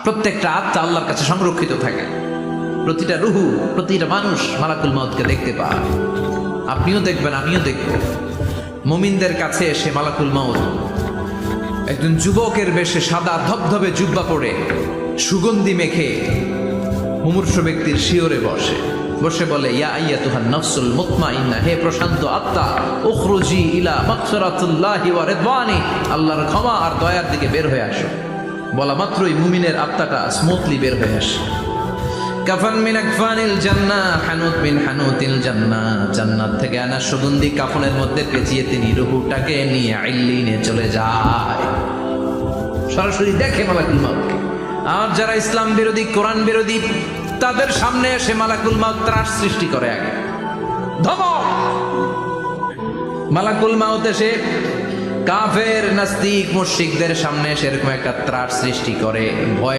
প্রত্যেকটা আত্মা আল্লাহর কাছে সংরক্ষিত থাকে। প্রতিটা রুহু, প্রতিটা মানুষ মালাকুল মউতকে দেখতে পায়। আপনিও দেখবেন, আমিও দেখব। মুমিনদের কাছে এসে মালাকুল মউত একজন যুবকের বেশে সাদা ধবধবে জুব্বা পরে সুগন্ধি মেখে মুমূর্ষু ব্যক্তির শিয়রে বসে বলে, ইয়া আইয়াতুহান নাফসুল মুতমাইন্নাহ, হে প্রশান্ত আত্মা, উখরুজি ইলা মাগফিরাতুল্লাহি ওয়া রিদওয়ানি, আল্লাহর ক্ষমা আর দয়ার দিকে বের হয়ে আসো। বলা মাত্রই মুমিনের আত্মাটা স্মুথলি বের হয়ে আসে। কাফান মিন আকফানিল জান্নাহ, হানুত মিন হানুতিল জান্নাহ, জান্নাত থেকে আনা সুগন্ধি কাফনের মধ্যে পেঁচিয়ে তিনি রূহটাকে নিয়ে ইল্লিনে চলে যায়। সরাসরি দেখে মালাকুল মউতকে। আর যারা ইসলাম বিরোধী, কোরআন বিরোধী, তাদের সামনে এসে মালাকুল মউত ত্রাস সৃষ্টি করে। আগে ধমক, মালাকুল মউত এসে কাফের, নাস্তিক, মুশরিকদের সামনে এসে এরকম একটা ত্রাস সৃষ্টি করে। ভয়